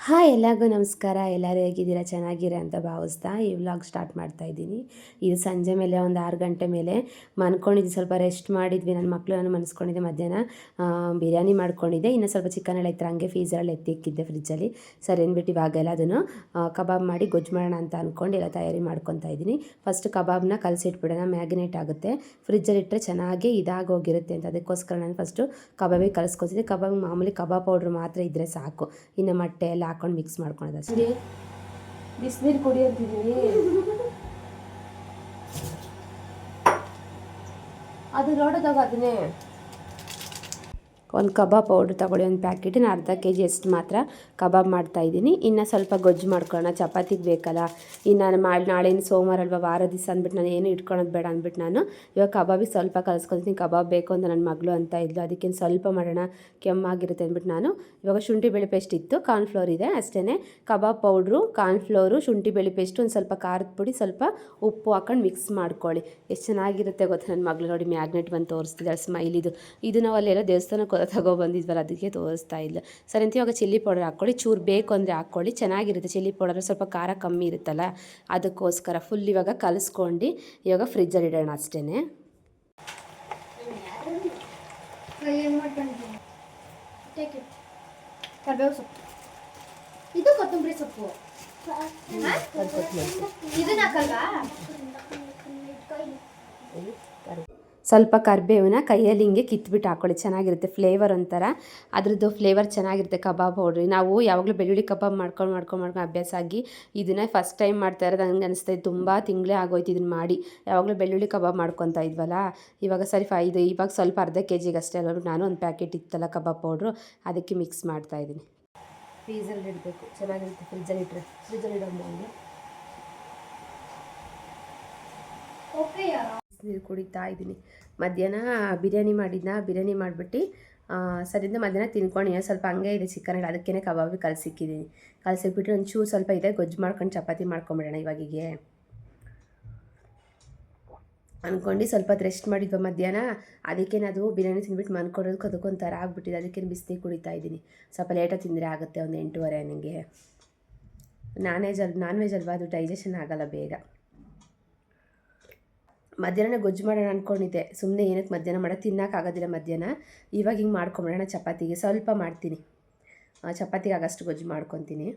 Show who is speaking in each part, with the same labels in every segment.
Speaker 1: Hi ಎಲ್ಲರಿಗೂ ನಮಸ್ಕಾರ. ಎಲ್ಲರೂ ಹೇಗಿದ್ದೀರಾ? ಚೆನ್ನಾಗಿರ ಅಂತ ಭಾವಿಸ್ತಾ ಈ ವ್ಲಾಗ್ ಸ್ಟಾರ್ಟ್ ಮಾಡ್ತಾ ಇದ್ದೀನಿ. ಇದು ಸಂಜೆ ಮೇಲೆ ಒಂದು 6 ಗಂಟೆ ಮೇಲೆ ಮನ್ಕೊಂಡಿದ್ದೆ, ಸ್ವಲ್ಪ ರೆಸ್ಟ್ ಮಾಡಿದ್ವಿ. ನನ್ನ ಮಕ್ಕಳು ನಾನು ಮನ್ಸ್ಕೊಂಡಿದ್ದೆ. ಮಧ್ಯಾಹ್ನ ಬಿರಿಯಾನಿ ಮಾಡ್ಕೊಂಡಿದ್ದೆ. ಇನ್ನು ಸ್ವಲ್ಪ ಚಿಕನ್ ಎಲ್ಲ ಇತ್ತು, ಹಂಗೆ ಫೀಸರಲ್ಲಿ ಎತ್ತಿಕ್ಕಿದ್ದೆ ಫ್ರಿಜ್ಜಲ್ಲಿ. ಸರಿ ಅಂದ್ಬಿಟ್ಟು ಇವಾಗೆಲ್ಲ ಅದನ್ನು ಕಬಾಬ್ ಮಾಡಿ ಗೊಜ್ಜು ಮಾಡೋಣ ಅಂತ ಅಂದ್ಕೊಂಡು ಎಲ್ಲ ತಯಾರಿ ಮಾಡ್ಕೊತಾ ಇದ್ದೀನಿ. ಫಸ್ಟ್ ಕಬಾಬ್ನ ಕಲಸಿಟ್ಬಿಡೋಣ, ಮ್ಯಾಗಿನೇಟ್ ಆಗುತ್ತೆ. ಫ್ರಿಜ್ಜಲ್ಲಿ ಇಟ್ಟರೆ ಚೆನ್ನಾಗಿ ಇದಾಗೋಗಿರುತ್ತೆ ಅಂತ ಅದಕ್ಕೋಸ್ಕರ ನಾನು ಫಸ್ಟು ಕಬಾಬಿಗೆ ಕಲಿಸ್ಕೊತಿದ್ದೆ. ಕಬಾಬ್ ಮಾಮೂಲಿ ಕಬಾಬ್ ಪೌಡ್ರ್ ಮಾತ್ರ ಇದ್ದರೆ ಸಾಕು. ಇನ್ನು ಮೊಟ್ಟೆ ಎಲ್ಲ ಹಾಕೊಂಡು ಮಿಕ್ಸ್ ಮಾಡ್ಕೊಳ್ಳೋದು ಅಷ್ಟೇ. ಬಿಸಿನೀರು ಕುಡಿ ಅಂತಿದ್ದೀನಿ. ಅದು ನೋಡೋದಾಗ ಅದನ್ನೇ ಒಂದು ಕಬಾಬ್ ಪೌಡ್ರ್ ತೊಗೊಳ್ಳಿ, ಒಂದು ಪ್ಯಾಕೆಟ್. ನಾನು ಅರ್ಧ ಕೆ ಜಿ ಅಷ್ಟು ಮಾತ್ರ ಕಬಾಬ್ ಮಾಡ್ತಾಯಿದ್ದೀನಿ. ಇನ್ನು ಸ್ವಲ್ಪ ಗೊಜ್ಜು ಮಾಡ್ಕೊಳ್ಳೋಣ, ಚಪಾತಿಗೆ ಬೇಕಲ್ಲ. ಇನ್ನು ನಾನು ನಾಳೆಯಿಂದ ಸೋಮವಾರ ಅಲ್ವಾ, ವಾರ ದಿವಸ ಅಂದ್ಬಿಟ್ಟು ನಾನು ಏನು ಇಟ್ಕೊಳೋದು ಬೇಡ ಅಂದ್ಬಿಟ್ಟು ನಾನು ಇವಾಗ ಕಬಾಬಿಗೆ ಸ್ವಲ್ಪ ಕಲಿಸ್ಕೊಳ್ತೀನಿ. ಕಬಾಬ್ ಬೇಕು ಅಂತ ನನ್ನ ಮಗಳು ಅಂತ ಇದ್ಲು, ಅದಕ್ಕೇನು ಸ್ವಲ್ಪ ಮಾಡೋಣ, ಕೆಮ್ಮಾಗಿರುತ್ತೆ ಅಂದ್ಬಿಟ್ಟು ನಾನು ಇವಾಗ ಶುಂಠಿ ಬೆಳ್ಳುಳ್ಳಿ ಪೇಸ್ಟ್ ಇತ್ತು, ಕಾರ್ನ್ಫ್ಲೋರ್ ಇದೆ ಅಷ್ಟೇ. ಕಬಾಬ್ ಪೌಡ್ರು, ಕಾರ್ನ್ಫ್ಲೋರು, ಶುಂಠಿ ಬೆಳ್ಳುಳ್ಳಿ ಪೇಸ್ಟು, ಒಂದು ಸ್ವಲ್ಪ ಖಾರದ ಪುಡಿ, ಸ್ವಲ್ಪ ಉಪ್ಪು ಹಾಕೊಂಡು ಮಿಕ್ಸ್ ಮಾಡ್ಕೊಳ್ಳಿ. ಎಷ್ಟು ಚೆನ್ನಾಗಿರುತ್ತೆ ಗೊತ್ತಾ. ನನ್ನ ಮಗಳು ನೋಡಿ ಮ್ಯಾಗ್ನೆಟ್ ಬಂದು ತೋರಿಸ್ತಿದ್ದಾಳೆ ಸ್ಮೈಲ್. ಇದು ನಾವು ಅಲ್ಲೆಲ್ಲ ದೇವಸ್ಥಾನಕ್ಕೆ ತಗೊಬಂದಿದ್ವಲ್ಲ, ಅದಕ್ಕೆ ತೋರಿಸ್ತಾ ಇಲ್ಲ. ಸರಿ ಅಂತ ಇವಾಗ ಚಿಲ್ಲಿ ಪೌಡರ್ ಹಾಕ್ಕೊಳ್ಳಿ. ಚೂರು ಬೇಕು ಅಂದರೆ ಹಾಕ್ಕೊಳ್ಳಿ, ಚೆನ್ನಾಗಿರುತ್ತೆ. ಚಿಲ್ಲಿ ಪೌಡರ್ ಸ್ವಲ್ಪ ಖಾರ ಕಮ್ಮಿ ಇರುತ್ತಲ್ಲ, ಅದಕ್ಕೋಸ್ಕರ ಫುಲ್ ಇವಾಗ ಕಲಿಸ್ಕೊಂಡು ಇವಾಗ ಫ್ರಿಜ್ಜಲ್ಲಿ ಇಡೋಣ ಅಷ್ಟೇ.
Speaker 2: ಕರ್ಬೇವು ಸೊಪ್ಪು, ಇದು ಕೊತ್ತಂಬರಿ ಸೊಪ್ಪು,
Speaker 1: ಸ್ವಲ್ಪ ಕರಿಬೇವನ್ನ ಕೈಯಲ್ಲಿ ಹಿಂಗೆ ಕಿತ್ಬಿಟ್ಟು ಹಾಕ್ಕೊಳ್ಳಿ, ಚೆನ್ನಾಗಿರುತ್ತೆ. ಫ್ಲೇವರ್ ಒಂಥರ ಅದ್ರದ್ದು ಫ್ಲೇವರ್ ಚೆನ್ನಾಗಿರುತ್ತೆ ಕಬಾಬ್ ಪೌಡ್ರಿ. ನಾವು ಯಾವಾಗಲೂ ಬೆಳ್ಳುಳ್ಳಿ ಕಬಾಬ್ ಮಾಡ್ಕೊಂಡು ಅಭ್ಯಾಸ ಆಗಿ ಇದನ್ನೇ ಫಸ್ಟ್ ಟೈಮ್ ಮಾಡ್ತಾ ಇರೋದು. ಹಂಗೆ ಅನಿಸ್ತಾ ಇತ್ತು, ತುಂಬ ತಿಂಗಳೇ ಆಗೋಯ್ತು ಇದನ್ನು ಮಾಡಿ. ಯಾವಾಗಲೂ ಬೆಳ್ಳುಳ್ಳಿ ಕಬಾಬ್ ಮಾಡ್ಕೊತಾ ಇದ್ವಲ್ಲ, ಇವಾಗ ಸರಿ ಇವಾಗ ಸ್ವಲ್ಪ ಅರ್ಧ ಕೆ ಜಿಗೆ ಅಷ್ಟೇ ಅಲ್ವ. ನಾನು ಒಂದು ಪ್ಯಾಕೆಟ್ ಇತ್ತಲ್ಲ ಕಬಾಬ್ ಪೌಡ್ರು, ಅದಕ್ಕೆ ಮಿಕ್ಸ್ ಮಾಡ್ತಾಯಿದ್ದೀನಿ. ಫ್ರೀಸಲ್ಲಿ ಇಡಬೇಕು, ಚೆನ್ನಾಗಿರುತ್ತೆ. ಫ್ರಿಜ್ಜಲ್ಲಿ ಇಟ್ಟರೆ ಫ್ರಿಜ್ಜಲ್ಲಿ ಇಡೋದು ಹಂಗೆ. ನೀರು ಕುಡಿತಾ ಇದ್ದೀನಿ. ಮಧ್ಯಾಹ್ನ ಬಿರಿಯಾನಿ ಬಿರಿಯಾನಿ ಮಾಡಿಬಿಟ್ಟು ಸರಿಂದ ಮಧ್ಯಾಹ್ನ ತಿನ್ಕೊಂಡು ಸ್ವಲ್ಪ ಹಂಗೆ ಇದೆ ಚಿಕನ್ ಎಲ್ಲ, ಅದಕ್ಕೇ ಕಬಾಬಿಗೆ ಕಲಸಿಕ್ಬಿಟ್ಟು ಒಂಚೂರು ಸ್ವಲ್ಪ ಇದೆ, ಗೊಜ್ಜು ಮಾಡ್ಕೊಂಡು ಚಪಾತಿ ಮಾಡ್ಕೊಂಬಿಡೋಣ ಇವಾಗಿಗೆ ಅಂದ್ಕೊಂಡು. ಸ್ವಲ್ಪ ಹೊತ್ತು ರೆಸ್ಟ್ ಮಾಡಿದ್ವ ಮಧ್ಯಾಹ್ನ, ಅದಕ್ಕೇನು ಅದು ಬಿರಿಯಾನಿ ತಿಂದ್ಬಿಟ್ಟು ಮನ್ಕೊಡೋದಕ್ಕೆ ಅದಕ್ಕೊಂಥರ ಆಗ್ಬಿಟ್ಟಿದೆ. ಅದಕ್ಕೇನು ಬಿಸಿನೀರು ಕುಡಿತಾ ಇದ್ದೀನಿ. ಸ್ವಲ್ಪ ಲೇಟಾಗಿ ತಿಂದರೆ ಆಗುತ್ತೆ, ಒಂದು 8:30 ನನಗೆ. ನಾನ್ ವೆಜ್ ಅಲ್ವಾ, ಅದು ಡೈಜೆಷನ್ ಆಗೋಲ್ಲ ಬೇಗ. ಮಧ್ಯಾಹ್ನ ಗೊಜ್ಜು ಮಾಡೋಣ ಅಂದ್ಕೊಂಡಿದ್ದೆ, ಸುಮ್ಮನೆ ಏನಕ್ಕೆ ಮಧ್ಯಾಹ್ನ ಮಾಡೋದು, ತಿನ್ನೋಕ್ಕಾಗೋದಿಲ್ಲ ಮಧ್ಯಾಹ್ನ. ಇವಾಗ ಹಿಂಗೆ ಮಾಡ್ಕೊಂಬಿಡೋಣ ಚಪಾತಿಗೆ. ಸ್ವಲ್ಪ ಮಾಡ್ತೀನಿ, ಚಪಾತಿಗೆ ಆಗಷ್ಟು ಗೊಜ್ಜು ಮಾಡ್ಕೊತೀನಿ.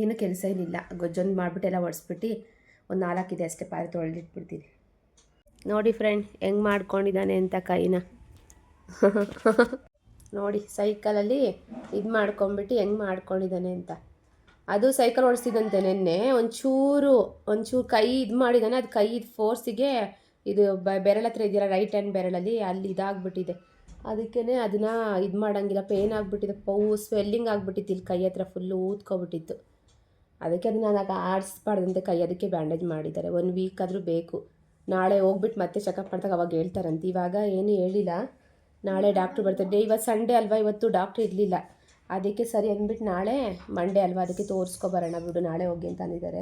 Speaker 1: ಏನು ಕೆಲಸ ಏನಿಲ್ಲ, ಗೊಜ್ಜೊಂದು ಮಾಡಿಬಿಟ್ಟು ಎಲ್ಲ ಒಡಿಸ್ಬಿಟ್ಟು ಒಂದು 4 ಇದೆ ಅಷ್ಟೇ, ಪಾತ್ರೆ ತೊಳೆದಿಟ್ಬಿಡ್ತೀನಿ. ನೋಡಿ ಫ್ರೆಂಡ್ ಹೆಂಗೆ ಮಾಡ್ಕೊಂಡಿದ್ದಾನೆ ಅಂತ ಕೈನ. ನೋಡಿ ಸೈಕಲಲ್ಲಿ ಇದು ಮಾಡ್ಕೊಂಬಿಟ್ಟು ಹೆಂಗೆ ಮಾಡ್ಕೊಂಡಿದ್ದಾನೆ ಅಂತ. ಅದು ಸೈಕಲ್ ಓಡಿಸ್ತಿದ್ದಂತೆ ನೆನ್ನೆ, ಒಂಚೂರು ಕೈ ಇದು ಮಾಡಿದ್ದಾನೆ. ಅದು ಕೈ ಫೋರ್ಸಿಗೆ ಇದು ಬೆರಳ ಹತ್ರ ಇದೆಯಲ್ಲ, ರೈಟ್ ಹ್ಯಾಂಡ್ ಬೆರಳಲ್ಲಿ ಅಲ್ಲಿ ಇದಾಗ್ಬಿಟ್ಟಿದೆ. ಅದಕ್ಕೇ ಅದನ್ನು ಇದು ಮಾಡೋಂಗಿಲ್ಲ, ಪೇನ್ ಆಗಿಬಿಟ್ಟಿದೆ. ಸ್ವೆಲ್ಲಿಂಗ್ ಆಗಿಬಿಟ್ಟಿತ್ತು ಇಲ್ಲಿ ಕೈ ಹತ್ರ, ಫುಲ್ಲು ಊದ್ಕೊಬಿಟ್ಟಿತ್ತು. ಅದಕ್ಕೆ ಅದನ್ನು ನಾನು ಆಡಿಸ್ಬಾರ್ದಂತೆ ಕೈ, ಅದಕ್ಕೆ ಬ್ಯಾಂಡೇಜ್ ಮಾಡಿದ್ದಾರೆ. 1 ವೀಕ್ ಆದರೂ ಬೇಕು. ನಾಳೆ ಹೋಗ್ಬಿಟ್ಟು ಮತ್ತೆ ಚೆಕಪ್ ಮಾಡಿದಾಗ ಅವಾಗ ಹೇಳ್ತಾರಂತೆ. ಇವಾಗ ಏನು ಹೇಳಿಲ್ಲ, ನಾಳೆ ಡಾಕ್ಟ್ರು ಬರ್ತಾರೆ. ಇವತ್ತು ಸಂಡೇ ಅಲ್ವಾ, ಇವತ್ತು ಡಾಕ್ಟ್ರು ಇರಲಿಲ್ಲ. ಅದಕ್ಕೆ ಸರಿ ಅಂದ್ಬಿಟ್ಟು ನಾಳೆ ಮಂಡೇ ಅಲ್ವಾ, ಅದಕ್ಕೆ ತೋರಿಸ್ಕೊಬರೋಣ ಬಿಡು, ನಾಳೆ ಹೋಗಿ ಅಂತ ಅಂದಿದ್ದಾರೆ.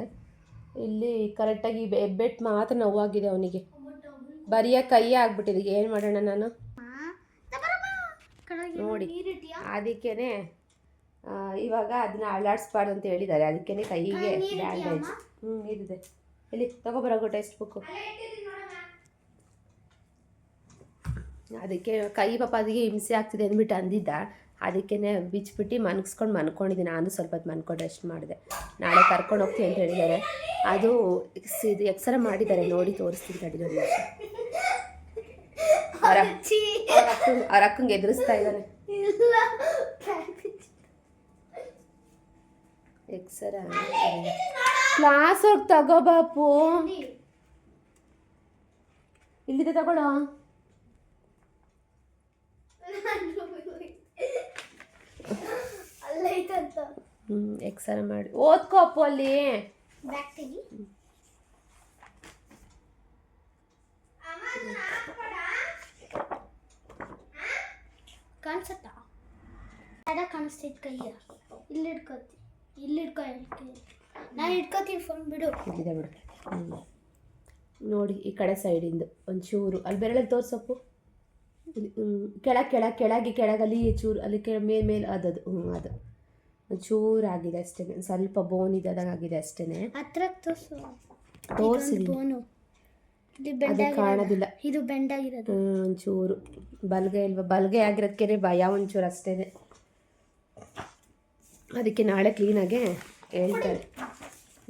Speaker 1: ಇಲ್ಲಿ ಕರೆಕ್ಟಾಗಿ ಹೆಬ್ಬೆಟ್ಟು ಮಾತ್ರ ನೋವಾಗಿದೆ ಅವನಿಗೆ, ಬರಿಯ ಕೈ ಆಗ್ಬಿಟ್ಟಿದೆ. ಏನು ಮಾಡೋಣ ನಾನು ನೋಡಿ. ಅದಕ್ಕೇ ಇವಾಗ ಅದನ್ನ ಅಳ್ಳಾಡಿಸ್ಬಾರ್ದು ಅಂತ ಹೇಳಿದ್ದಾರೆ. ಅದಕ್ಕೇ ಕೈಗೆ ಬ್ಯಾಂಡೇಜ್. ಇದಿದೆ, ಇಲ್ಲಿ ತಗೊಬರೋಗು ಟೆಕ್ಸ್ಟ್ ಬುಕ್ಕು. ಅದಕ್ಕೆ ಕೈ ಪಾಪ ಅದಕ್ಕೆ ಹಿಂಸೆ ಆಗ್ತಿದೆ ಅಂದ್ಬಿಟ್ಟು ಅಂದಿದ್ದ. ಅದಕ್ಕೇ ಬಿಚ್ಚಿಬಿಟ್ಟು ಮನ್ಕೊಂಡಿದ್ದೀನಿ. ನಾನು ಸ್ವಲ್ಪ ಹೊತ್ತು ಮನ್ಕೊಂಡು ರೆಸ್ಟ್ ಮಾಡಿದೆ. ನಾಳೆ ಕರ್ಕೊಂಡು ಹೋಗ್ತೀನಿ ಅಂತ ಹೇಳಿದ್ದಾರೆ. ಅದು ಇದು ಎಕ್ಸ್ರೇ ಮಾಡಿದ್ದಾರೆ, ನೋಡಿ ತೋರಿಸ್ತೀನಿ ತಡಿ. ನೋಡಿ ಅವ್ರ ಅಕ್ಕಂಗೆ ಎದುರಿಸ್ತಾ ಇದ್ದಾನೆ. ಎಕ್ಸ್ರೇ ಕ್ಲಾಸ್ ಹೋಗಿ ತಗೋ ಬಾಪು, ಇಲ್ಲಿದೆ ತಗೊಳ್ಳೋ. ಎಕ್ಸ್ರೇ ಮಾಡಿ ಓದ್ಕೋ ಅಪ್ಪು ಅಲ್ಲಿ.
Speaker 2: ಕಾಣಿಸುತ್ತಾ? ಕಾಣಿಸ್ತೈತೆ ಕೈಯ. ಇಲ್ಲಿ ಹಿಡ್ಕೊ ನಾನು ಹಿಡ್ಕೋತೀನಿ, ಫೋನ್ ಬಿಡು.
Speaker 1: ಇಲ್ಲಿದೆ ಬಿಡು. ನೋಡಿ ಈ ಕಡೆ ಸೈಡಿಂದು ಒಂಚೂರು ಅಲ್ಲಿ ಬೆರಳಲ್ಲಿ ತೋರ್ಸಪ್ಪು. ಕೆಳಗಲ್ಲಿ ಚೂರು ಅಲ್ಲಿ ಮೇಲೆ ಅದು ಅದು ಒಂಚೂರು ಆಗಿದೆ ಅಷ್ಟೇ, ಸ್ವಲ್ಪ ಬೋನ್ ಇದ್ದಂಗೆ ಆಗಿದೆ ಅಷ್ಟೇ.
Speaker 2: ಹತ್ರ ತೋರಿಸು.
Speaker 1: ತೋರಿಸಿದ್ದೀನಿ,
Speaker 2: ಬೋನು
Speaker 1: ಅದು ಕಾಣೋದಿಲ್ಲ.
Speaker 2: ಇದು ಬೆಂಡಾಗಿರೋದು
Speaker 1: ಒಂಚೂರು ಬಲ್ಗೆ ಇಲ್ವಾ, ಬಲ್ಗೆ ಆಗಿರೋದಕ್ಕೆ ಭಯ ಒಂಚೂರು ಅಷ್ಟೇ. ಅದಕ್ಕೆ ನಾಳೆ ಕ್ಲೀನಾಗೆ ಹೇಳ್ತಾರೆ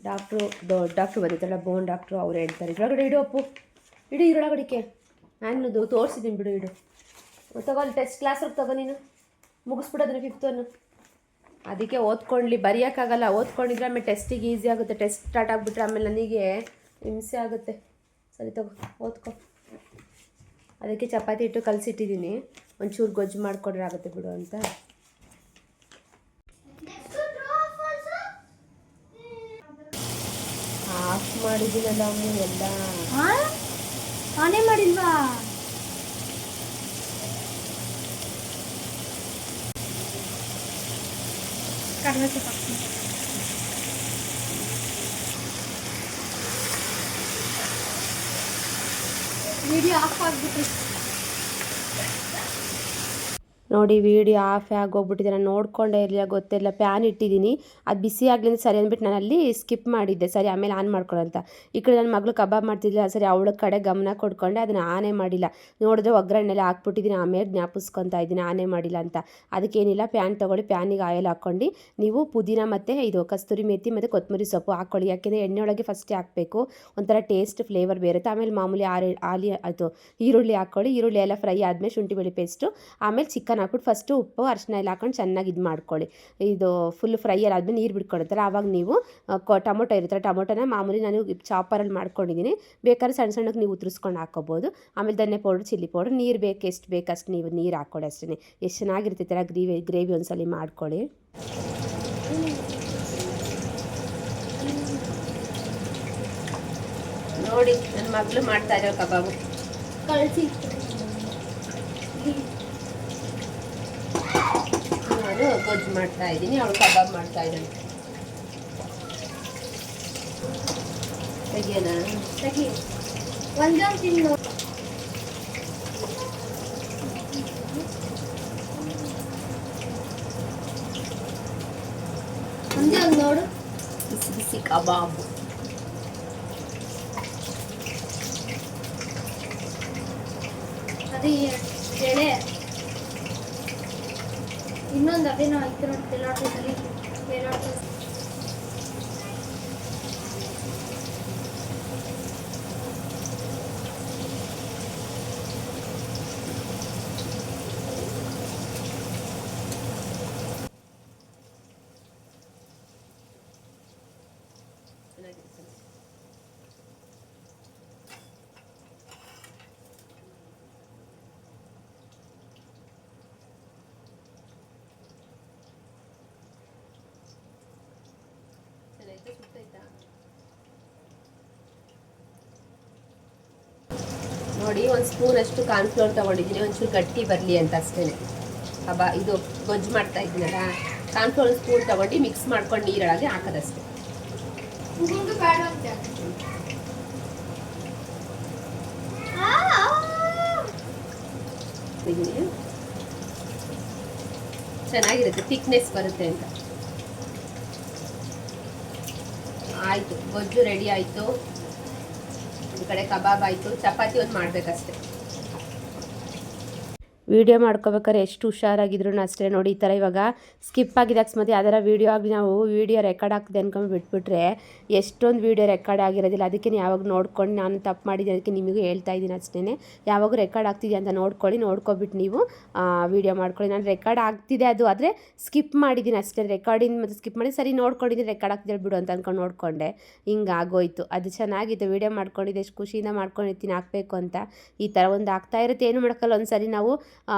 Speaker 1: ಡಾಕ್ಟ್ರು ಬಂದಿತ್ತಲ್ಲ, ಬೋನ್ ಡಾಕ್ಟ್ರು, ಅವ್ರು ಹೇಳ್ತಾರೆ. ಇದ್ರೊಳಗಡೆ ಇಡು ಅಪ್ಪು, ಇಡು ಇದ್ರೊಳಗಡಿಕೆ. ನಾನು ತೋರಿಸಿದ್ದೀನಿ ಬಿಡು, ಇಡು. ತಗೋ, ಅಲ್ಲಿ ಟೆಸ್ಟ್ ಕ್ಲಾಸಲ್ಲಿ ತಗೋ, ನೀನು ಮುಗಿಸ್ಬಿಡೋದನ್ನ 5th. ಅದಕ್ಕೆ ಓದ್ಕೊಳ್ಳಿ, ಬರೆಯೋಕ್ಕಾಗಲ್ಲ. ಓದ್ಕೊಂಡಿದ್ರೆ ಆಮೇಲೆ ಟೆಸ್ಟಿಗೆ ಈಸಿ ಆಗುತ್ತೆ. ಟೆಸ್ಟ್ ಸ್ಟಾರ್ಟ್ ಆಗಿಬಿಟ್ರೆ ಆಮೇಲೆ ನನಗೆ ಹಿಂಸೆ ಆಗುತ್ತೆ. ಸರಿ ತಗೋ, ಓದ್ಕೊ. ಅದಕ್ಕೆ ಚಪಾತಿ ಹಿಟ್ಟು ಕಲಸಿಟ್ಟಿದ್ದೀನಿ, ಒಂಚೂರು ಗೊಜ್ಜು ಮಾಡಿಕೊಡ್ರೆ ಆಗುತ್ತೆ ಬಿಡು ಅಂತ. ಆಫ್ ಮಾಡಿದ್ದೀನಲ್ಲ ಅಮ್ಮ ಎಲ್ಲ.
Speaker 2: ಆನೇ ಮಾಡಿಲ್ವಾ? ಕಡಿಮೆ ವಿಡಿಯೋ ಆಫ್ ಆಗಿಬಿಟ್ರಿ
Speaker 1: ನೋಡಿ, ವೀಡಿಯೋ ಆಫ್ ಆಗೋಗ್ಬಿಟ್ಟಿದೆ. ನಾನು ನೋಡ್ಕೊಂಡೇ ಇರಲಿಲ್ಲ, ಗೊತ್ತಿಲ್ಲ. ಪ್ಯಾನ್ ಇಟ್ಟಿದ್ದೀನಿ, ಅದು ಬಿಸಿ ಆಗಲಿಂದ ಸರಿ ಅಂದ್ಬಿಟ್ಟು ನಾನು ಅಲ್ಲಿ ಸ್ಕಿಪ್ ಮಾಡಿದ್ದೆ. ಸರಿ ಆಮೇಲೆ ಆನ್ ಮಾಡ್ಕೊಳ್ಳೋಂತ. ಈ ಕಡೆ ನನ್ನ ಮಗಳು ಕಬಾಬ್ ಮಾಡ್ತಿದ್ದಿಲ್ಲ, ಸರಿ ಅವಳ ಕಡೆ ಗಮನ ಕೊಡ್ಕೊಂಡೆ, ಅದನ್ನು ಆನೇ ಮಾಡಿಲ್ಲ. ನೋಡಿದ್ರೆ ಒಗ್ಗರಣೆಲ್ಲ ಹಾಕ್ಬಿಟ್ಟಿದ್ದೀನಿ, ಆಮೇಲೆ ಜ್ಞಾಪಿಸ್ಕೊತಾ ಇದ್ದೀನಿ ಆನೇ ಮಾಡಿಲ್ಲ ಅಂತ. ಅದಕ್ಕೇನಿಲ್ಲ, ಪ್ಯಾನ್ ತೊಗೊಳ್ಳಿ, ಪ್ಯಾನಿಗೆ ಆಯಿಲ್ ಹಾಕ್ಕೊಂಡು ನೀವು ಪುದೀನ ಮತ್ತು ಇದು ಕಸ್ತೂರಿ ಮೇಥಿ ಮತ್ತು ಕೊತ್ತಂಬರಿ ಸೊಪ್ಪು ಹಾಕ್ಕೊಳ್ಳಿ. ಯಾಕೆಂದರೆ ಎಣ್ಣೆಯೊಳಗೆ ಫಸ್ಟೇ ಹಾಕಬೇಕು, ಒಂಥರ ಟೇಸ್ಟ್ ಫ್ಲೇವರ್ ಬೇರುತ್ತೆ. ಆಮೇಲೆ ಮಾಮೂಲಿ ಅದು ಈರುಳ್ಳಿ ಹಾಕ್ಕೊಳ್ಳಿ. ಈರುಳ್ಳಿ ಎಲ್ಲ ಫ್ರೈ ಆದಮೇಲೆ ಶುಂಠಿ ಬೆಳ್ಳುಳ್ಳಿ ಪೇಸ್ಟು, ಆಮೇಲೆ ಚಿಕನ್ ಹಾಕ್ಬಿಟ್ಟು ಫಸ್ಟು ಉಪ್ಪು ಅರಿಶಿನ ಎಲ್ಲ ಹಾಕೊಂಡು ಚೆನ್ನಾಗಿ ಇದು ಮಾಡ್ಕೊಳ್ಳಿ. ಇದು ಫುಲ್ ಫ್ರೈ ಎಲ್ಲ ಆದಮೇಲೆ ನೀರು ಬಿಟ್ಕೊಳ್ತಾರೆ. ಆವಾಗ ನೀವು ಟೊಮೊಟೊ ಇರುತ್ತೆ, ಟೊಮೊಟೊನ ಮಾಮೂಲಿ ನಾನು ಚಾಪರಲ್ಲಿ ಮಾಡ್ಕೊಂಡಿದ್ದೀನಿ. ಬೇಕಾದ್ರೆ ಸಣ್ಣ ಸಣ್ಣಕ್ಕೆ ನೀವು ಉತ್ತರಿಸ್ಕೊಂಡು ಹಾಕ್ಕೋಬೋದು. ಆಮೇಲೆ ಧನ್ಯ ಪೌಡ್ರ್, ಚಿಲ್ಲಿ ಪೌಡ್ರ್, ನೀರು ಬೇಕು ಎಷ್ಟು ಬೇಕಷ್ಟು ನೀವು ನೀರು ಹಾಕ್ಕೊಳ್ಳಿ ಅಷ್ಟೇ. ಎಷ್ಟು ಚೆನ್ನಾಗಿರುತ್ತೆ ಥರ ಗ್ರೇವಿ ಒಂದ್ಸಲ ಮಾಡ್ಕೊಳ್ಳಿ. ನೋಡಿ, ನನ್ನ ಮಗಳು ಮಾಡ್ತಾ ಇರೋ ಕಬಾಬು
Speaker 2: ಕಳಿಸಿ.
Speaker 1: ನಾನು ಗೊಜ್ಜು ಮಾಡ್ತಾ ಇದ್ದೀನಿ, ಅವಳು ಕಬಾಬ್ ಮಾಡ್ತಾ ಇದ್ದಾಳೆ. ತೆಗಿಯೋಣ?
Speaker 2: ತೆಗಿ, ಒಂದೊಂದು ತಿನ್ನು. ಒಂದೇ ಒಂದು ನೋಡು,
Speaker 1: ಬಿಸಿ ಬಿಸಿ ಕಬಾಬು.
Speaker 2: ಅದೇ ಎಳೆ ಇನ್ನೊಂದು ಅದೇನೋ ಐತೆ ನೋಡಿ, ತೆಲಾಟದಲ್ಲಿ
Speaker 1: ನೋಡಿ, ಒಂದು ಸ್ಪೂನಷ್ಟು ಕಾರ್ನ್ಫ್ಲೋರ್ ತೊಗೊಂಡಿದ್ದೀನಿ, ಒಂಚೂರು ಗಟ್ಟಿ ಬರಲಿ ಅಂತ ಅಷ್ಟೇ. ಇದು ಗೊಜ್ಜು ಮಾಡ್ತಾ ಇದ್ದೀನಲ್ಲ, ಕಾರ್ನ್ಫ್ಲೋರ್ ಒಂದು ಸ್ಪೂನ್ ತೊಗೊಂಡು ಮಿಕ್ಸ್ ಮಾಡ್ಕೊಂಡು ನೀರೊಳಗೆ ಹಾಕೋದಷ್ಟೇ. ಚೆನ್ನಾಗಿರುತ್ತೆ, ಥಿಕ್ನೆಸ್ ಬರುತ್ತೆ ಅಂತ. ಆಯಿತು, ಗೊಜ್ಜು ರೆಡಿ ಆಯಿತು. ಈ ಕಡೆ ಕಬಾಬ್ ಆಯಿತು, ಚಪಾತಿ ಒಂದು ಮಾಡಬೇಕಷ್ಟೆ. ವೀಡಿಯೋ ಮಾಡ್ಕೋಬೇಕಾದ್ರೆ ಎಷ್ಟು ಹುಷಾರಾಗಿದ್ರು ಅಷ್ಟೇ. ನೋಡಿ, ಈ ಥರ ಇವಾಗ ಸ್ಕಿಪ್ ಆಗಿದೆ ಅಕಸ್ಮಾತ್ ಯಾವ್ದಾರ ವೀಡಿಯೋ ಆಗಿ ನಾವು ವೀಡಿಯೋ ರೆಕಾರ್ಡ್ ಆಗ್ತದೆ ಅನ್ಕೊಂಡು ಬಿಟ್ಬಿಟ್ರೆ ಎಷ್ಟೊಂದು ವೀಡಿಯೋ ರೆಕಾರ್ಡ್ ಆಗಿರೋದಿಲ್ಲ. ಅದಕ್ಕೆ ಯಾವಾಗ ನೋಡ್ಕೊಂಡು ನಾನು ತಪ್ಪು ಮಾಡಿದ್ದೀನಿ, ಅದಕ್ಕೆ ನಿಮಗೂ ಹೇಳ್ತಾ ಇದ್ದೀನಿ ಅಷ್ಟೇ. ಯಾವಾಗ ರೆಕಾರ್ಡ್ ಆಗ್ತಿದೆ ಅಂತ ನೋಡ್ಕೊಬಿಟ್ಟು ನೀವು ವೀಡಿಯೋ ಮಾಡ್ಕೊಳ್ಳಿ. ನಾನು ರೆಕಾರ್ಡ್ ಆಗ್ತಿದೆ ಅದು, ಆದರೆ ಸ್ಕಿಪ್ ಮಾಡಿದ್ದೀನಿ ಅಷ್ಟೇ. ರೆಕಾರ್ಡಿಂಗ್ ಮತ್ತು ಸ್ಕಿಪ್ ಮಾಡಿ ಸರಿ ನೋಡ್ಕೊಂಡಿದ್ದೀನಿ, ರೆಕಾರ್ಡ್ ಆಗ್ತಿದೆ ಬಿಡು ಅಂತ ಅಂದ್ಕೊಂಡು ನೋಡಿಕೊಂಡೆ, ಹಿಂಗೆ ಆಗೋಯ್ತು. ಅದು ಚೆನ್ನಾಗಿತ್ತು, ವೀಡಿಯೋ ಮಾಡ್ಕೊಂಡಿದ್ದೆ, ಎಷ್ಟು ಖುಷಿಯಿಂದ ಮಾಡ್ಕೊಂಡಿರ್ತೀನಿ ಹಾಕಬೇಕು ಅಂತ. ಈ ಥರ ಒಂದು ಆಗ್ತಾ ಇರುತ್ತೆ, ಏನು ಮಾಡೋಕ್ಕಲ್ಲ. ಒಂದು ಸರಿ ನಾವು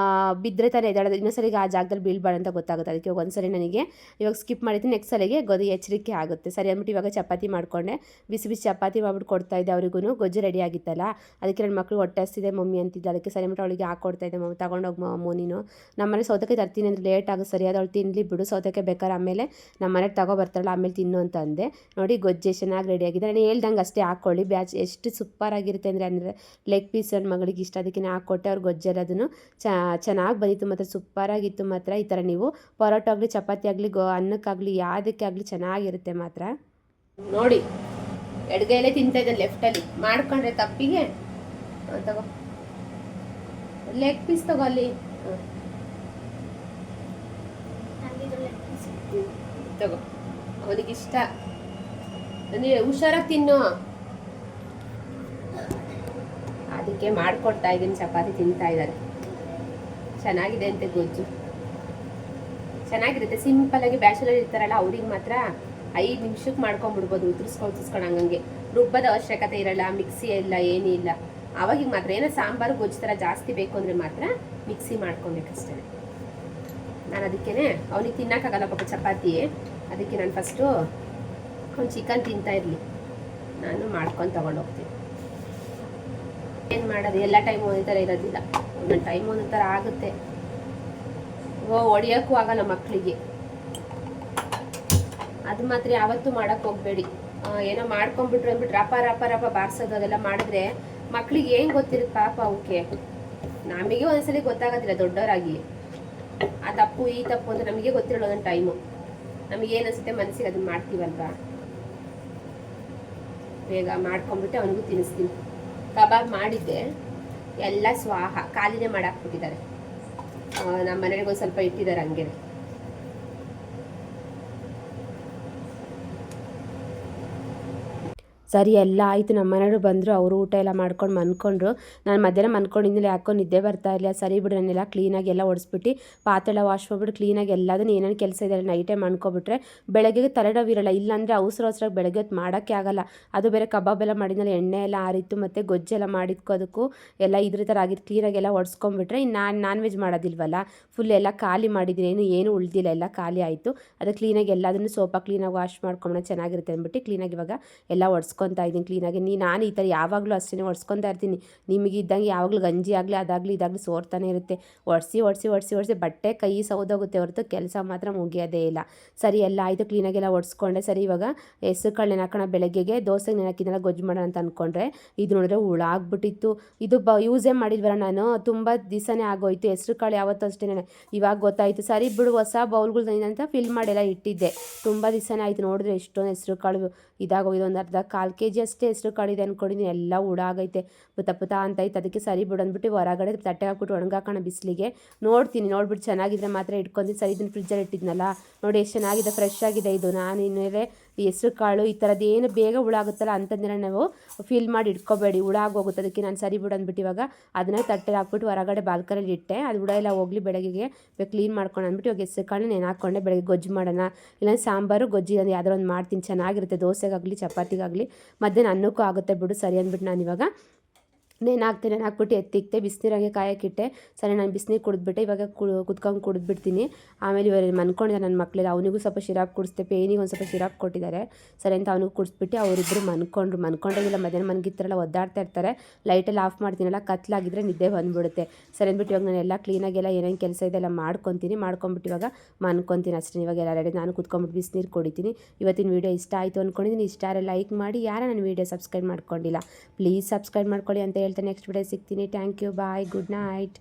Speaker 1: ಬಿದ್ದರೆ ತಾನೇ ಎದ್ದಾಡೋದು, ಇನ್ನೊಂದ್ಸಲಿಗೆ ಆ ಜಾಗದಲ್ಲಿ ಬೀಳ್ಬಾರ್ದು ಅಂತ ಗೊತ್ತಾಗುತ್ತೆ. ಅದಕ್ಕೆ ಒಂದ್ಸರಿ ನನಗೆ ಇವಾಗ ಸ್ಕಿಪ್ ಮಾಡಿದ್ದೀನಿ, ನೆಕ್ಸ್ಟ್ ಸಲಿಗೆ ಎಚ್ಚರಿಕೆ ಆಗುತ್ತೆ. ಸರಿ ಅಂದ್ಬಿಟ್ಟು ಇವಾಗ ಚಪಾತಿ ಮಾಡಿಕೊಂಡೆ, ಬಿಸಿ ಬಿಸಿ ಚಪಾತಿ ಮಾಡ್ಬಿಟ್ಟು ಕೊಡ್ತಾಯಿದ್ದೆ ಅವರಿಗೂ. ಗೊಜ್ಜು ರೆಡಿ ಆಗಿತ್ತಲ್ಲ, ಅದಕ್ಕೆ ನನ್ನ ಮಕ್ಕಳು ಹೊಟ್ಟೆ ಹಸ್ತಿದೆ ಮಮ್ಮಿ ಅಂತಿದ್ದೆ. ಅದಕ್ಕೆ ಸರಿ ಅಂದ್ಬಿಟ್ಟು ಅವಳಿಗೆ ಹಾಕ್ಕೊಡ್ತಾಯಿದ್ದೆ. ಮಮ್ಮಿ ತಗೊಂಡೋಗಿ ನೀನು ನಮ್ಮನೆ ಸೌತೆಕಾಯಿ ತರ್ತೀನಿ ಅಂದರೆ ಲೇಟ್ ಆಗುತ್ತೆ, ಸರಿಯಾದ ಅವಳು ತಿನ್ನಲಿ ಬಿಡು, ಸೌತೆಕಾಯಿ ಬೇಕಾದ್ರೆ ಆಮೇಲೆ ನಮ್ಮ ಮನೆಗೆ ತಗೊಬರ್ತಾಳಲ್ಲ ಆಮೇಲೆ ತಿನ್ನು ಅಂತ ಅಂದೆ. ನೋಡಿ, ಗೊಜ್ಜು ಚೆನ್ನಾಗಿ ರೆಡಿ ಆಗಿದೆ. ನಾನು ಹೇಳ್ದಂಗೆ ಅಷ್ಟೇ ಹಾಕ್ಕೊಳ್ಳಿ. ಎಷ್ಟು ಸೂಪರಾಗಿರುತ್ತೆ ಅಂದರೆ ಲೆಗ್ ಪೀಸ್ ನನ್ನ ಮಗಳಿಗೆ ಇಷ್ಟ, ಅದಕ್ಕೆ ಹಾಕ್ಕೊಟ್ಟೆ. ಅವ್ರು ಗೊಜ್ಜೆಲ್ಲದನ್ನು ಚೆನ್ನಾಗಿ ಬಂದಿತ್ತು ಮಾತ್ರ, ಸೂಪರಾಗಿತ್ತು ಮಾತ್ರ. ಈ ಥರ ನೀವು ಪರೋಟ ಆಗಲಿ ಚಪಾತಿ ಆಗಲಿ ಅನ್ನಕ್ಕಾಗಲಿ ಯಾವುದಕ್ಕೆ ಆಗಲಿ ಚೆನ್ನಾಗಿರುತ್ತೆ ಮಾತ್ರ. ನೋಡಿ ಎಡಗೈಲೇ ತಿಂತಾ ಇದ್ದಾನೆ, ಲೆಫ್ಟಲ್ಲಿ ಮಾಡ್ಕೊಂಡ್ರೆ ತಪ್ಪಿಗೆ ತಗೋ ಲೆಗ್ ಪೀಸ್ ತಗೋ ಅಲ್ಲಿ ತಗೋ, ಅವನಿಗಿಷ್ಟ. ನೀವು ಹುಷಾರಾಗಿ ತಿನ್ನು, ಅದಕ್ಕೆ ಮಾಡಿಕೊಡ್ತಾ ಇದ್ದೀನಿ. ಚಪಾತಿ ತಿಂತಾ ಇದ್ದಾರೆ, ಚೆನ್ನಾಗಿದೆ ಅಂತೆ ಗೊಜ್ಜು, ಚೆನ್ನಾಗಿರುತ್ತೆ. ಸಿಂಪಲ್ಲಾಗಿ ಬ್ಯಾಚುಲರ್ ಇರ್ತಾರಲ್ಲ ಅವ್ರಿಗೆ ಮಾತ್ರ 5 ನಿಮಿಷಕ್ಕೆ ಮಾಡ್ಕೊಂಡ್ಬಿಡ್ಬೋದು, ಉದುರಿಸ್ಕೊಂಡು ಹಂಗಂಗೆ. ರುಬ್ಬದ ಅವಶ್ಯಕತೆ ಇರಲ್ಲ, ಮಿಕ್ಸಿ ಇಲ್ಲ, ಏನೂ ಇಲ್ಲ. ಅವಾಗಿಗೆ ಮಾತ್ರ ಏನೋ ಸಾಂಬಾರು ಗೊಜ್ಜು ಥರ ಜಾಸ್ತಿ ಬೇಕು ಅಂದರೆ ಮಾತ್ರ ಮಿಕ್ಸಿ ಮಾಡ್ಕೊಬೇಕಷ್ಟೇ. ನಾನು ಅದಕ್ಕೇ ಅವನಿಗೆ ತಿನ್ನೋಕ್ಕಾಗಲ್ಲ ಪಾಪ ಚಪಾತಿ, ಅದಕ್ಕೆ ನಾನು ಫಸ್ಟು ಅವ್ನು ಚಿಕನ್ ತಿಂತಾ ಇರಲಿ, ನಾನು ಮಾಡ್ಕೊಂಡು ತೊಗೊಂಡೋಗ್ತೀನಿ. ಏನು ಮಾಡೋದು, ಎಲ್ಲ ಟೈಮ್ ಒಂದೇ ಥರ ಇರೋದಿಲ್ಲ, ಒಂದೊಂದು ಟೈಮ್ ಒಂದೊಂದು ಥರ ಆಗುತ್ತೆ. ಹೊಡಿಯೋಕ್ಕೂ ಆಗಲ್ಲ ಮಕ್ಕಳಿಗೆ, ಅದು ಮಾತ್ರ ಯಾವತ್ತೂ ಮಾಡೋಕ್ಕೆ ಹೋಗಬೇಡಿ. ಏನೋ ಮಾಡ್ಕೊಂಡ್ಬಿಟ್ರು ಅಂದ್ಬಿಟ್ಟು ರಪ ಬಾರಿಸೋದು ಅದೆಲ್ಲ ಮಾಡಿದ್ರೆ ಮಕ್ಕಳಿಗೆ ಏನು ಗೊತ್ತಿರುತ್ತೆ ಪಾಪ ಅವಕ್ಕೆ. ನಮಗೆ ಒಂದ್ಸಲಿ ಗೊತ್ತಾಗೋದಿಲ್ಲ ದೊಡ್ಡವರಾಗಿ, ಆ ತಪ್ಪು ಈ ತಪ್ಪು ಅಂತ ನಮಗೆ ಗೊತ್ತಿರಲ್ಲ ಒಂದೊಂದು ಟೈಮು. ನಮಗೇನು ಅನಿಸುತ್ತೆ ಮನಸ್ಸಿಗೆ ಅದನ್ನ ಮಾಡ್ತೀವಲ್ವಾ, ಬೇಗ ಮಾಡ್ಕೊಂಡ್ಬಿಟ್ಟು ಅವನಿಗೂ ತಿನ್ನಿಸ್ತೀನಿ. ಕಬಾಬ್ ಮಾಡಿದ್ದೆ, ಎಲ್ಲ ಸ್ವಾಹ ಖಾಲಿನೇ ಮಾಡಾಕ್ಬಿಟ್ಟಿದ್ದಾರೆ. ನಮ್ಮ ಮನೆಗೆ ಒಂದು ಸ್ವಲ್ಪ ಇಟ್ಟಿದ್ದಾರೆ ಹಂಗೆ. ಸರಿ ಎಲ್ಲ ಆಯಿತು. ನಮ್ಮ ಮನೆಯವರು ಬಂದರು, ಅವರು ಊಟ ಎಲ್ಲ ಮಾಡ್ಕೊಂಡು ಮನ್ಕೊಂಡ್ರು. ನಾನು ಮಧ್ಯಾಹ್ನ ಮನ್ಕೊಂಡಿದ್ಮೇಲೆ ಯಾಕೋ ನಿದ್ದೆ ಬರ್ತಾ ಇಲ್ಲ. ಸರಿ ಬಿಡು, ನಾನೆಲ್ಲ ಕ್ಲೀನಾಗಿ ಎಲ್ಲ ಒಡಿಸ್ಬಿಟ್ಟು ಪಾತ್ರೆ ಎಲ್ಲ ವಾಶ್ ಮಾಡಿಬಿಟ್ಟು ಕ್ಲೀನಾಗಿ ಎಲ್ಲದನ್ನು ಏನೇನು ಕೆಲಸ ಇದೆ ನೈಟೇ ಮಾಡ್ಕೊಬಿಟ್ರೆ ಬೆಳಗ್ಗೆ ತಲೆನೋವಿರಲ್ಲ. ಇಲ್ಲಾಂದರೆ ಅವಸರವಾಗಿ ಬೆಳಗ್ಗೆ ಹೊತ್ತು ಮಾಡೋಕ್ಕೆ ಆಗಲ್ಲ. ಅದು ಬೇರೆ ಕಬಾಬ್ ಎಲ್ಲ ಮಾಡಿದ್ಮೇಲೆ ಎಣ್ಣೆ ಎಲ್ಲ ಆರಿತ್ತು, ಮತ್ತು ಗೊಜ್ಜೆಲ್ಲ ಮಾಡಿದ್ಕೋದಕ್ಕೂ ಎಲ್ಲ ಇದ್ರ ಥರ ಆಗಿತ್ತು. ಕ್ಲೀನಾಗಿ ಎಲ್ಲ ಒಡ್ಸ್ಕೊಂಡ್ಬಿಟ್ರೆ ಇನ್ನು ನಾನ್ ವೆಜ್ ಮಾಡೋದಿಲ್ವಲ್ಲ, ಫುಲ್ ಎಲ್ಲ ಖಾಲಿ ಮಾಡಿದ್ದೀನಿ, ಏನು ಉಳಿದಿಲ್ಲ, ಎಲ್ಲ ಖಾಲಿ ಆಯಿತು. ಅದು ಕ್ಲೀನಾಗಿ ಎಲ್ಲದನ್ನು ಸೋಪ ಕ್ಲೀನಾಗಿ ವಾಶ್ ಮಾಡ್ಕೊಂಡ್ರೆ ಚೆನ್ನಾಗಿರುತ್ತೆ ಅಂದ್ಬಿಟ್ಟು ಕ್ಲೀನಾಗಿ ಇವಾಗ ಎಲ್ಲ ಒಡ್ಸ್ಕೊತಾ ಇದ್ದೀನಿ ಕ್ಲೀನಾಗಿ. ನಾನು ಈ ಥರ ಯಾವಾಗಲೂ ಅಷ್ಟೇ ಒಡ್ಸ್ಕೊತಾ ಇರ್ತೀನಿ. ನಿಮಗೆ ಇದ್ದಂಗೆ ಯಾವಾಗಲೂ ಗಂಜಿ ಆಗಲಿ ಅದಾಗಲಿ ಇದಾಗಲಿ ಸೋರ್ತಾನೆ ಇರುತ್ತೆ. ಒಡಿಸಿ ಬಟ್ಟೆ ಕೈ ಸೌದೋಗುತ್ತೆ ಹೊರತು ಕೆಲಸ ಮಾತ್ರ ಮುಗಿಯೋದೇ ಇಲ್ಲ. ಸರಿ ಎಲ್ಲ ಆಯಿತು, ಕ್ಲೀನಾಗೆಲ್ಲ ಒಡ್ಸ್ಕೊಂಡೆ. ಸರಿ ಇವಾಗ ಹೆಸ್ರು ಕಾಳು ನೆನಕೋಣ, ಬೆಳಗ್ಗೆಗೆ ದೋಸೆಗೆ ನೆನಕಿದ್ದೆಲ್ಲ ಗೊಜ್ಜು ಮಾಡೋಣ ಅಂತ ಅಂದ್ಕೊಂಡ್ರೆ ಇದು ನೋಡಿದ್ರೆ ಹುಳ ಆಗ್ಬಿಟ್ಟಿತ್ತು. ಇದು ಯೂಸೇ ಮಾಡಿದ್ವಲ್ಲ ನಾನು, ತುಂಬ ದಿವಸನೇ ಆಗೋಯ್ತು. ಹೆಸ್ರು ಕಾಳು ಯಾವತ್ತೂ ಅಷ್ಟೇ ಇವಾಗ ಗೊತ್ತಾಯಿತು. ಸರಿ ಬಿಡು, ಹೊಸ ಬೌಲ್ಗಳು ಅಂತ ಫಿಲ್ ಮಾಡಿಲ್ಲ ಇಟ್ಟಿದ್ದೆ, ತುಂಬ ದಿವಸನೇ ಆಯಿತು. ನೋಡಿದ್ರೆ ಎಷ್ಟೊಂದು ಹೆಸ್ರು ಕಾಳು ಇದಾಗೋಯ್ತು. ಒಂದು ಅರ್ಧ 1/4 kg ಅಷ್ಟೇ ಹೆಸ್ರು ಕಾಳಿದೆ ಅಂದ್ಕೊಂಡಿದ್ದೀನಿ, ಎಲ್ಲ ಹುಡಾಗೈತೆ, ಪುತ ಅಂತೈತೆ. ಅದಕ್ಕೆ ಸರಿ ಬಿಡು ಅಂದ್ಬಿಟ್ಟು ಹೊರಗಡೆ ತಟ್ಟೆ ಹಾಕ್ಬಿಟ್ಟು ಒಣಗಾಕೋಣ ಬಿಸಿಲಿಗೆ. ನೋಡ್ಬಿಟ್ಟು ಚೆನ್ನಾಗಿದ್ರೆ ಮಾತ್ರ ಇಟ್ಕೊಂತೀನಿ. ಸರಿ ಇದನ್ನು ಫ್ರಿಜ್ಜಲ್ಲಿ ಇಟ್ಟಿದ್ನಲ್ಲ, ನೋಡಿ ಎಷ್ಟು ಚೆನ್ನಾಗಿದೆ, ಫ್ರೆಶ್ ಆಗಿದೆ ಇದು. ನಾನು ಇನ್ನೇ ಈ ಹೆಸ್ರು ಕಾಳು ಈ ಥರದ್ದು ಏನು ಬೇಗ ಹುಳಾಗುತ್ತಲ್ಲ ಅಂತಂದರೆ ನಾವು ಫಿಲ್ ಮಾಡಿ ಇಟ್ಕೋಬೇಡಿ, ಹುಳಾಗೋಗುತ್ತೆ. ಅದಕ್ಕೆ ನಾನು ಸರಿ ಬಿಡು ಅಂದ್ಬಿಟ್ಟು ಇವಾಗ ಅದನ್ನೇ ತಟ್ಟೆಲಿ ಹಾಕ್ಬಿಟ್ಟು ಹೊರಗಡೆ ಬಾಲ್ಕನಲ್ಲಿ ಇಟ್ಟೆ. ಅದು ಹುಳ ಎಲ್ಲ ಹೋಗಲಿ ಬೆಳಗ್ಗೆಗೆ ಕ್ಲೀನ್ ಮಾಡ್ಕೊಂಡು ಅಂದ್ಬಿಟ್ಟು ಇವಾಗ ಹೆಸ್ರು ಕಾಳು ನೆನೆ ಹಾಕ್ಕೊಂಡೆ. ಬೆಳಗ್ಗೆ ಗೊಜ್ಜು ಮಾಡೋಣ, ಇಲ್ಲ ಸಾಂಬಾರು ಗೊಜ್ಜು ಅಂದರೆ ಯಾವ್ದಾರು ಒಂದು ಮಾಡ್ತೀನಿ, ಚೆನ್ನಾಗಿರುತ್ತೆ. ದೋಸೆಗಾಗಲಿ ಚಪಾತಿಗಾಗಲಿ ಮಧ್ಯಾಹ್ನ ಅನ್ನಕ್ಕೂ ಆಗುತ್ತೆ ಬಿಡು. ಸರಿ ಅಂದ್ಬಿಟ್ಟು ನಾನು ಇವಾಗ ಹಾಕ್ಬಿಟ್ಟು ಎತ್ತಿಕ್ತೆ, ಬಿಸಿನೀರಾಗೆ ಕಾಯಕ್ಕಿಟ್ಟೆ. ಸರಿ ನಾನು ಬಿಸಿನೀರು ಕುಡಿದ್ಬಿಟ್ಟೆ, ಇವಾಗ ಕುತ್ಕೊಂಡು ಕುಡಿದ್ಬಿಡ್ತೀನಿ. ಆಮೇಲೆ ಇವಾಗ ಮನ್ಕೊಂಡಿದ್ದೆ ನನ್ನ ಮಕ್ಕಳೆಲ್ಲ, ಅವನಿಗೂ ಸ್ವಲ್ಪ ಸಿರಾಪ್ ಕುಡಿಸ್ದೆ, ಪೇನಿಗೆ ಒಂದು ಸ್ವಲ್ಪ ಸಿರಾಪ್ ಕೊಟ್ಟಿದ್ದಾರೆ. ಸರಿ ಅಂತ ಅವನಿಗೂ ಕುಡಿಸ್ಬಿಟ್ಟು ಅವರಿಬ್ಬರು ಮನ್ಕೊಂಡ್ರಿಲ್ಲ. ಮಧ್ಯಾಹ್ನ ಮನ್ಗಿರ್ತಾರಲ್ಲ ಒದ್ದಾಡ್ತಾ ಇರ್ತಾರೆ, ಲೈಟೆಲ್ಲ ಆಫ್ ಮಾಡ್ತೀನಲ್ಲ, ಕತ್ಲಾಗಿದ್ರೆ ನಿದ್ದೆ ಬಂದುಬಿಡುತ್ತೆ. ಸರಿ ಅಂದ್ಬಿಟ್ಟು ಇವಾಗ ನಾನು ಎಲ್ಲ ಕ್ಲೀನಾಗೆಲ್ಲ ಏನೇನು ಕೆಲಸ ಇದೆಲ್ಲ ಮಾಡ್ಕೊಬಿಟ್ಟು ಇವಾಗ ಮನ್ಕೊತೀನಿ ಅಷ್ಟೇ. ಇವಾಗ ಎಲ್ಲ ರೆಡಿ, ನಾನು ಕುತ್ಕೊಂಡ್ಬಿಟ್ಟು ಬಿಸಿನೀರು ಕುಡಿತೀನಿ. ಇವತ್ತಿನ ವೀಡಿಯೋ ಇಷ್ಟ ಆಯಿತು ಅಂದ್ಕೊಂಡಿದ್ದೀನಿ. ಇಷ್ಟ ಆದರೆ ಲೈಕ್ ಮಾಡಿ, ಯಾರು ನನ್ನ ವೀಡಿಯೋ ಸಬ್ಸ್ಕ್ರೈಬ್ ಮಾಡ್ಕೊಂಡಿಲ್ಲ ಪ್ಲೀಸ್ ಸಬ್ಸ್ಕ್ರೈಬ್ ಮಾಡ್ಕೊಳ್ಳಿ ಅಂತ ಹೇಳ್ತಾ ನೆಕ್ಸ್ಟ್ ವಿಡಿಯೋ ಸಿಗ್ತೀನಿ. Thank you, bye, good night.